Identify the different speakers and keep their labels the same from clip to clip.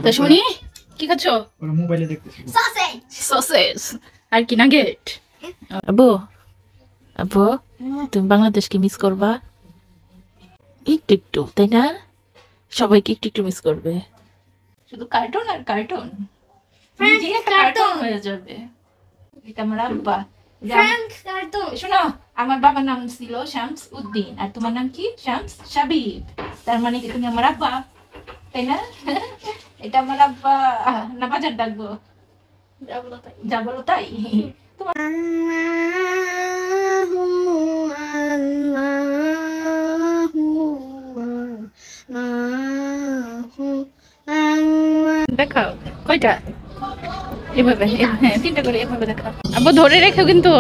Speaker 1: তা শুনি কি খাচ্ছ?
Speaker 2: মোবাইলে দেখতেছি
Speaker 1: সসেজ আর কি নাগেট। আব্বু আব্বু তুমি বাংলাদেশকে মিস করবা একটু একটু, তাই না? সবাইকে একটু একটু মিস করবে। শুধু কার্টুন আর কার্টুন, নিজেই একটা কার্টুন হয়ে যাবে। এটা আমার আব্বা। শোনো, আমার বাবার নাম ছিল শামস উদ্দিন আর তোমার নাম কি? শামস সাবিব। তার মানে কি তুমি আমার আব্বা, তাই না? এটা আমার আব্বা। না বাজার ডাকবো? যা বলো তাই। তোমার দেখাও কয়টা? এভাবে, হ্যাঁ 3টা করে এভাবে দেখাও। আব্বু ধরে রেখো কিন্তু।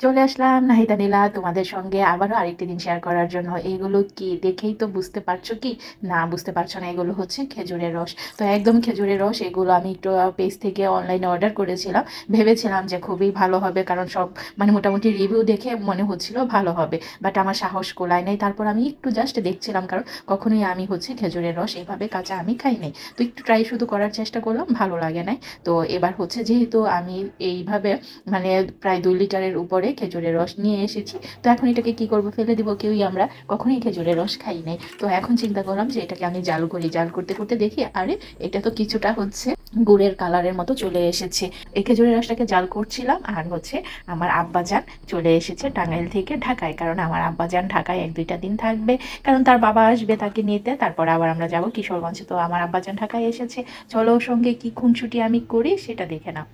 Speaker 1: চলে আসলাম নাহিদা নীলা তোমাদের সঙ্গে আবারও আরেকটি দিন শেয়ার করার জন্য। এইগুলো কি দেখেই তো বুঝতে পারছো কি? না বুঝতে পারছো না, এগুলো হচ্ছে খেজুরের রস। তো একদম খেজুরের রস। এগুলো আমি একটু পেজ থেকে অনলাইনে অর্ডার করেছিলাম, ভেবেছিলাম যে খুবই ভালো হবে, কারণ সব মানে মোটামুটি রিভিউ দেখে মনে হচ্ছিল ভালো হবে। বাট আমার সাহস কোলায় নাই। তারপর আমি একটু জাস্ট দেখছিলাম, কারণ কখনোই আমি হচ্ছে খেজুরের রস এভাবে কাঁচা আমি খাই নাই। তো একটু ট্রাই শুধু করার চেষ্টা করলাম, ভালো লাগে নাই। তো এবার হচ্ছে যেহেতু আমি এইভাবে মানে প্রায় 2 লিটারের উপরে খেজুরের রস নিয়ে এসেছি, তো এখন এটাকে কি করব, ফেলে দিব? কেউই আমরা কখনোই খেজুরের রস খাই নাই। তো এখন চিন্তা করলাম যে এটাকে আমি জাল করি। জাল করতে করতে দেখি আরে এটা তো কিছুটা হচ্ছে গুড়ের কালারের মতো চলে এসেছে। এই খেজুরের রসটাকে জাল করছিলাম আর হচ্ছে আমার আব্বাজান চলে এসেছে টাঙ্গাইল থেকে ঢাকায়, কারণ আমার আব্বাজান ঢাকায় 1-2টা দিন থাকবে, কারণ তার বাবা আসবে তাকে নিতে, তারপর আবার আমরা যাব কিশোরগঞ্জে। তো আমার আব্বাজান ঢাকায় এসেছে, চলো ওর সঙ্গে কি খুনসুটি আমি করি সেটা দেখে নাও।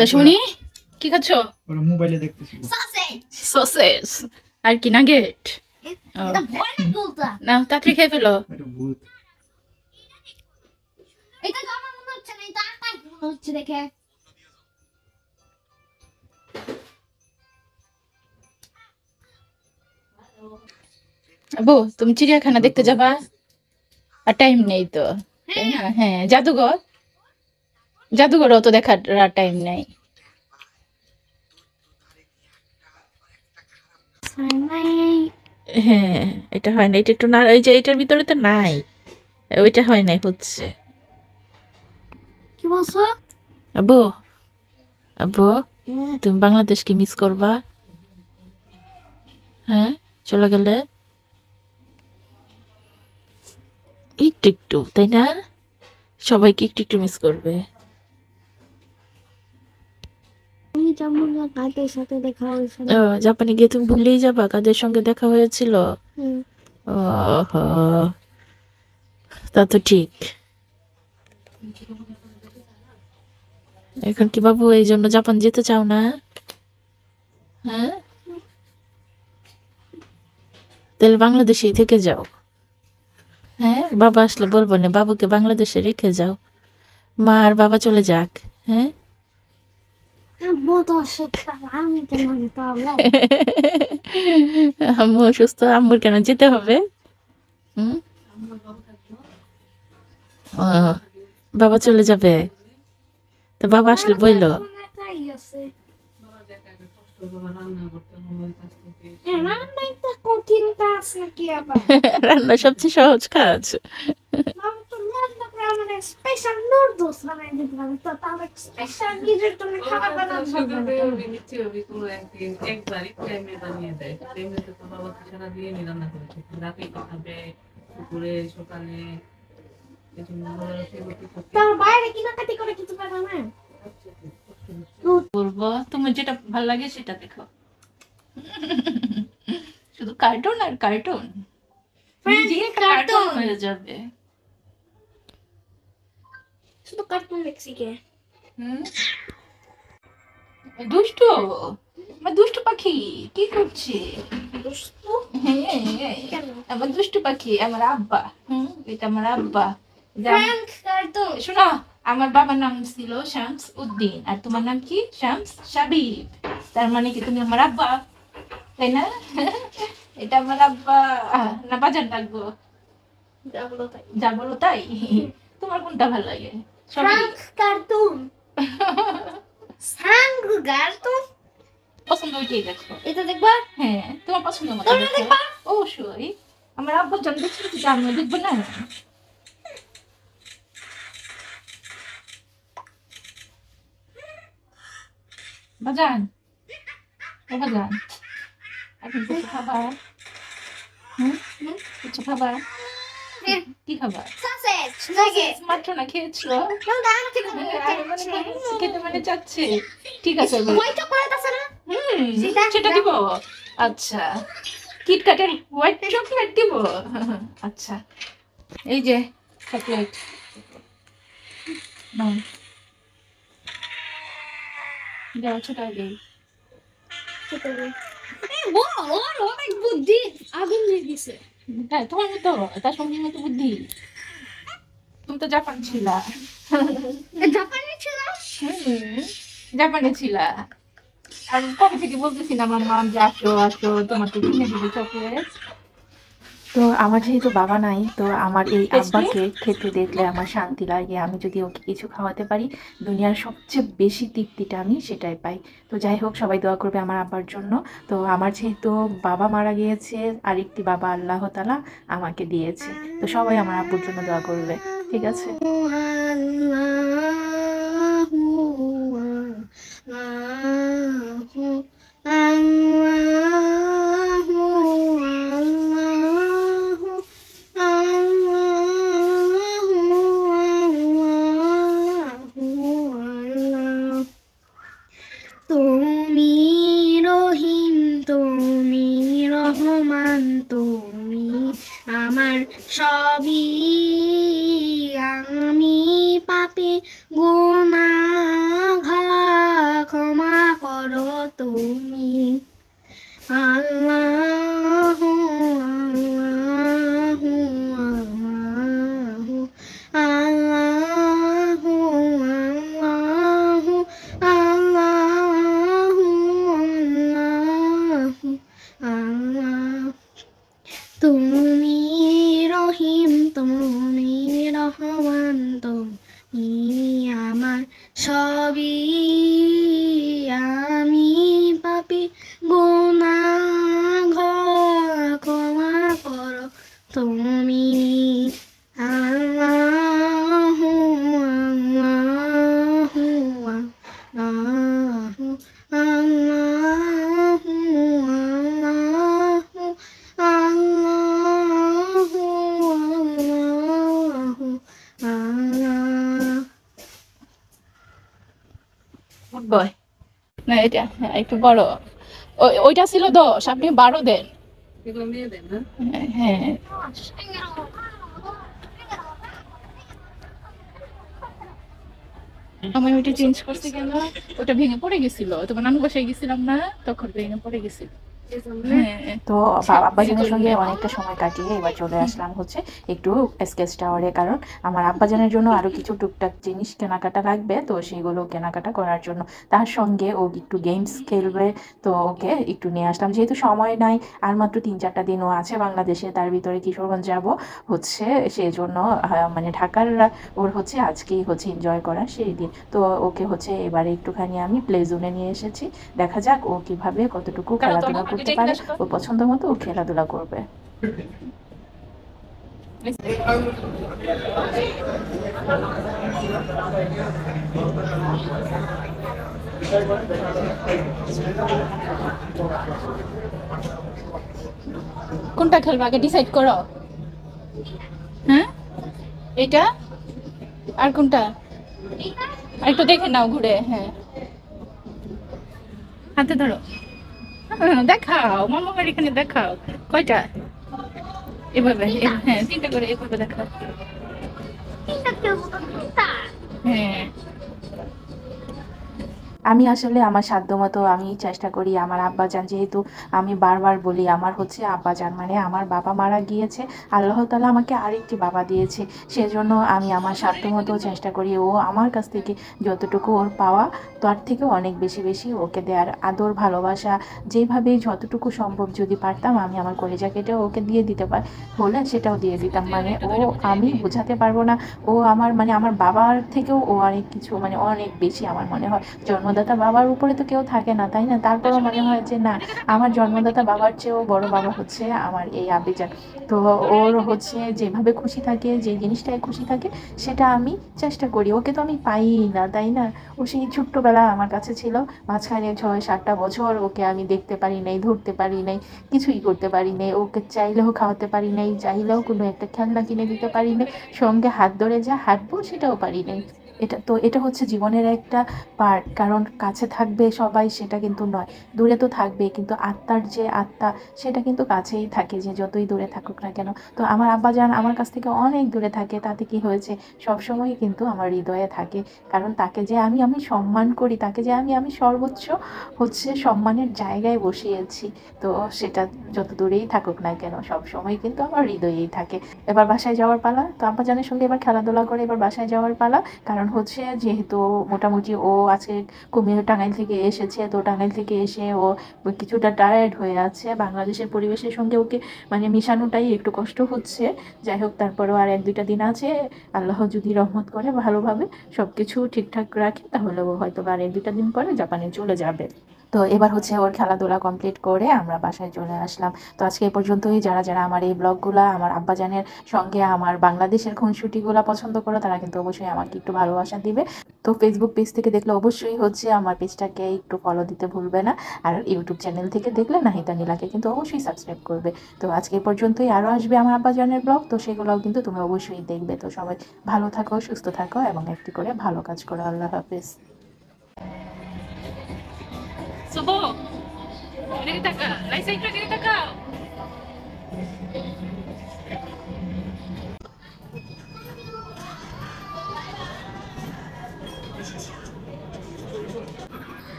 Speaker 1: তা শুনি কি খাচ্ছ?
Speaker 2: মোবাইলে দেখতেছি
Speaker 1: সসেজ আর কি নাগেট। না তাড়াতাড়ি খেয়ে ফেলো। আব্বু তুমি চিড়িয়াখানা দেখতে যাবা? আর টাইম নেই তো, তাই না? হ্যাঁ জাদুঘর, জাদুঘরও তো দেখার টাইম নেই। হ্যাঁ এটা হয় না, এটা একটু না, এই যে এটার ভিতরে তো নাই, ওইটা হয় নাই হচ্ছে।
Speaker 3: কি বলছো?
Speaker 1: আব্বু আব্বু তুমি বাংলাদেশকে মিস করবা? হ্যাঁ চলে গেলে একটু একটু, তাই না? সবাইকে একটু একটু মিস করবে।
Speaker 3: কাদের সাথে দেখা হয়েছিল?
Speaker 1: ও জাপানে গিয়ে তুমি ভুলেই যাবা কাদের সঙ্গে দেখা হয়েছিল? ওহো, তা তো ঠিক। এখন কি বাবু এই জন্য জাপান যেতে চাও না? হ্যাঁ তাহলে বাংলাদেশেই থেকে যাও। হ্যাঁ বাবা আসলে বলবো না, বাবুকে বাংলাদেশে রেখে যাও, মা আর বাবা চলে যাক। হ্যাঁ আম্মু অসুস্থ, আম্মুর কেন যেতে হবে? ও বাবা চলে যাবে, তো বাবা আসলে বইলো রান্না সবচেয়ে সহজ কাজ।
Speaker 3: স্পেশাল নুডলস বানাই দিতে হবে, তো তাহলে স্পেশাল নিজের জন্য খাবার বানাতে হবে।
Speaker 4: একবারই টাইমে বানিয়ে দেয়, টাইমে তো বাবা সারা দিয়ে রান্না করেছে, রাতে খাবে, দুপুরে সকালে,
Speaker 3: তার বাইরে কিনাকাটি করে কিছু পারবে না।
Speaker 1: বলবো তোমার যেটা ভালো লাগে সেটা দেখো। শুধু কার্টুন আর কার্টুন, নিজেই একটা কার্টুন হয়ে যাবে।
Speaker 3: শুধু কার্টুন দেখছি কে?
Speaker 1: দুষ্টু, আমার দুষ্টু পাখি কি করছে?
Speaker 3: দুষ্টু?
Speaker 1: হ্যাঁ আমার দুষ্টু পাখি, আমার আব্বা। এটা আমার আব্বা।
Speaker 3: Frank cartoon.
Speaker 1: শোনো, আমার বাবার নাম ছিল শামস উদ্দিন আর তোমার নাম কি? শামস সাবিব। তার মানে কি তুমি আমার আব্বা, তাই না? এটা আমার আব্বা। না বাজার ডাকবো? যা বলো তাই। তোমার কোনটা ভালো লাগে? সবই।
Speaker 3: Frank cartoon. Frank cartoon.
Speaker 1: পছন্দ ওইটাই দেখো।
Speaker 3: এটা দেখবা?
Speaker 1: হ্যাঁ, তোমার পছন্দ মতো
Speaker 3: তোমরা
Speaker 1: দেখো।
Speaker 3: দেখবা?
Speaker 1: অবশ্যই। আমার আব্বু জান দেখছি যে আমিও দেখবো না। বাজান, ও বাজান, এখন কিছু খাবার? কিছু খাবার? কি খাবার?
Speaker 3: সাসেজ নাকি?
Speaker 1: মাত্র না খেয়েছো?
Speaker 3: কেউ দাঁড়ান থেকে
Speaker 1: খেতে মানে চাচ্ছে। ঠিক আছে এবার।
Speaker 3: ওইটা করাইতাছে না?
Speaker 1: সেটা দিব। আচ্ছা, কিটক্যাটের হোয়াইট চকলেট দিব। আচ্ছা, এই যে চকলেট নাও। যাও ছোট আগে।
Speaker 3: ওর অনেক বুদ্ধি, আগুন দিয়ে দিছে।
Speaker 1: তাই তোমার মতো, তার সঙ্গে মতো বুদ্ধি। তুমি তো জাপান ছিলা।
Speaker 3: জাপানি ছিল?
Speaker 1: জাপানে ছিলা। আর কবে থেকে বলতেছি না আমার মা যে আসো আসো তোমার তো কিনে দিবে চকলেট। তো আমার যেহেতু বাবা নাই, তো আমার এই আব্বাকে খেতে দেখলে আমার শান্তি লাগে। আমি যদি ওকে কিছু খাওয়াতে পারি, দুনিয়ার সবচেয়ে বেশি তৃপ্তিটা আমি সেটাই পাই। তো যাই হোক, সবাই দোয়া করবে আমার আব্বার জন্য। তো আমার যেহেতু বাবা মারা গিয়েছে, আরেকটি বাবা আল্লাহ তাআলা আমাকে দিয়েছে। তো সবাই আমার আব্বুর জন্য দোয়া করবে, ঠিক আছে?
Speaker 3: তুমি রহিম, তুমি রহমান, তুমি আমার সবই, আমি পাপী গুনাহগার, ক্ষমা করো তুমি। আল্লাহু আল্লাহু আল্লাহু আল্লাহু আল্লাহু আল্লাহু আল্লাহ। তুমি রহিম, তুমি রহমান, তুমি আমার সবই, আমি পাপী গুনাহগার, ক্ষমা করো তুমি। আল্লাহু আল্লাহু আল্লাহু আল্লাহু আল্লাহু আল্লাহু আল্লাহু আল্লাহ।
Speaker 1: Good boy. না এটা হ্যাঁ, একটু বড়। ওইটা ছিল 10, আপনি 12 দেন।
Speaker 4: এগুলো মেয়েদের না?
Speaker 1: হ্যাঁ, আমি ওইটা চেঞ্জ করছি কেন? ওটা ভেঙে পড়ে গেছিল, তোমার নানু বাসায় গেছিলাম না, তখন ভেঙে পড়ে গেছিল। তো আব্বাজানের সঙ্গে অনেকটা সময় কাটিয়ে এবার চলে আসলাম হচ্ছে একটু স্কেচ টাওয়ারে, কারণ আমার আব্বাজানের জন্য আরো কিছু টুকটাক জিনিস কেনাকাটা লাগবে, তো সেগুলো কেনাকাটা করার জন্য। তার সঙ্গে ও একটু গেমস খেলবে, তো ওকে একটু নিয়ে আসলাম। যেহেতু সময় নাই, আর মাত্র 3-4টা দিনও আছে বাংলাদেশে, তার ভিতরে কিশোরগঞ্জ যাব হচ্ছে, সেই জন্য মানে ঢাকার ওর হচ্ছে আজকেই হচ্ছে এনজয় করা সেই দিন। তো ওকে হচ্ছে এবারে একটুখানি আমি প্লে জোনে নিয়ে এসেছি। দেখা যাক ও কিভাবে কতটুকু খেলাধুলা করতে পারে, ও পছন্দ মতো ও খেলাধুলা করবে। কোনটা খেলবে আগে ডিসাইড করো। হ্যাঁ, এটা আর কোনটা? আর একটু দেখে নাও ঘুরে। হ্যাঁ, হাতে ধরো। দেখাও, মামা বাড়ি এখানে দেখাও। কয়টা? এভাবে, হ্যাঁ 3টা করে এভাবে দেখাও। হ্যাঁ, আমি আসলে আমার সাধ্যমতো আমি চেষ্টা করি আমার আব্বাজান, যেহেতু আমি বারবার বলি আমার হচ্ছে আব্বাজান মানে আমার বাবা মারা গিয়েছে, আল্লাহ তাআলা আমাকে আরেকটি বাবা দিয়েছে, সেজন্য আমি আমার সাধ্যমতো চেষ্টা করি ও আমার কাছ থেকে যতটুকু ওর পাওয়া তার থেকেও অনেক বেশি বেশি ওকে দেওয়ার, আদর ভালোবাসা যেভাবে যতটুকু সম্ভব যদি পারতাম আমি আমার কলিজা কেটে ওকে দিয়ে দিতে হলে সেটাও দিয়ে দিতাম। মানে ও, আমি বোঝাতে পারবো না, ও আমার মানে আমার বাবার থেকেও ও অনেক কিছু মানে অনেক বেশি আমার মনে হয়। জন্মদাতা বাবার উপরে তো কেউ থাকে না, তাই না? তারপরেও মনে হয় যে না, আমার জন্মদাতা বাবার চেয়েও বড় বাবা হচ্ছে আমার এই আব্বিজান। তো ওর হচ্ছে যেভাবে খুশি থাকে, যে জিনিসটায় খুশি থাকে সেটা আমি চেষ্টা করি। ওকে তো আমি পাই না, তাই না? ও সেই ছোট্টবেলা আমার কাছে ছিল, মাঝখানে 6-7টা বছর ওকে আমি দেখতে পারি নাই, ধরতে পারি নাই, কিছুই করতে পারি নাই, ওকে চাইলেও খাওয়াতে পারি নাই, চাইলেও কোনো একটা খেলনা কিনে দিতে পারি নাই, সঙ্গে হাত ধরে যা হাঁটবো সেটাও পারি নাই। এটা হচ্ছে জীবনের একটা পার্ট, কারণ কাছে থাকবে সবাই সেটা কিন্তু নয়, দূরে তো থাকবে, কিন্তু আত্মার যে আত্মা সেটা কিন্তু কাছেই থাকে, যে যতই দূরে থাকুক না কেন। তো আমার আব্বাজান আমার কাছ থেকে অনেক দূরে থাকে, তাতে কি হয়েছে, সবসময় কিন্তু আমার হৃদয়ে থাকে, কারণ তাকে যে আমি সম্মান করি, তাকে যে আমি সর্বোচ্চ হচ্ছে সম্মানের জায়গায় বসিয়েছি। তো সেটা যত দূরেই থাকুক না কেন সবসময় কিন্তু আমার হৃদয়েই থাকে। এবার বাসায় যাওয়ার পালা, তো আব্বাজানের সঙ্গে এবার খেলাধুলা করে এবার বাসায় যাওয়ার পালা। কারণ হচ্ছে যেহেতু মোটামুটি ও আজকে টাঙ্গাইল থেকে এসেছে, তো টাঙ্গাইল থেকে এসে ও কিছুটা টায়ার্ড হয়ে আছে, বাংলাদেশের পরিবেশের সঙ্গে ওকে মানে মিশানোটাই একটু কষ্ট হচ্ছে। যাই হোক, তারপরেও আর 1-2টা দিন আছে, আল্লাহ যদি রহমত করে ভালোভাবে সব কিছু ঠিকঠাক রাখে তাহলে ও হয়তো আর 1-2টা দিন পরে জাপানে চলে যাবে। তো এবার হচ্ছে ওর খেলাধুলা কমপ্লিট করে আমরা বাসায় চলে আসলাম। তো আজকে এই পর্যন্তই। যারা যারা আমার এই ব্লগগুলা আমার আব্বাজানের সঙ্গে আমার বাংলাদেশের খুনসুটিগুলা পছন্দ করো তারা কিন্তু অবশ্যই আমাকে একটু ভালোবাসা দিবে। তো ফেসবুক পেজ থেকে দেখলে অবশ্যই হচ্ছে আমার পেজটাকে একটু ফলো দিতে ভুলবে না, আর ইউটিউব চ্যানেল থেকে দেখলে নাহিতা নীলাকে কিন্তু অবশ্যই সাবস্ক্রাইব করবে। তো আজকে এই পর্যন্তই, আরও আসবে আমার আব্বাজানের ব্লগ, তো সেগুলোও কিন্তু তুমি অবশ্যই দেখবে। তো সবাই ভালো থাকো, সুস্থ থাকো এবং একটি করে ভালো কাজ করো। আল্লাহ হাফেজ।
Speaker 4: Subo! Dito ka! License ka dito ka!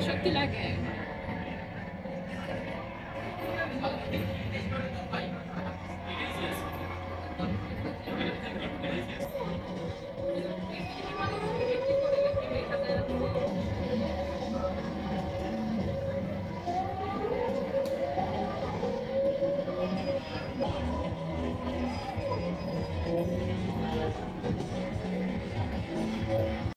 Speaker 4: সত্যি লাগে।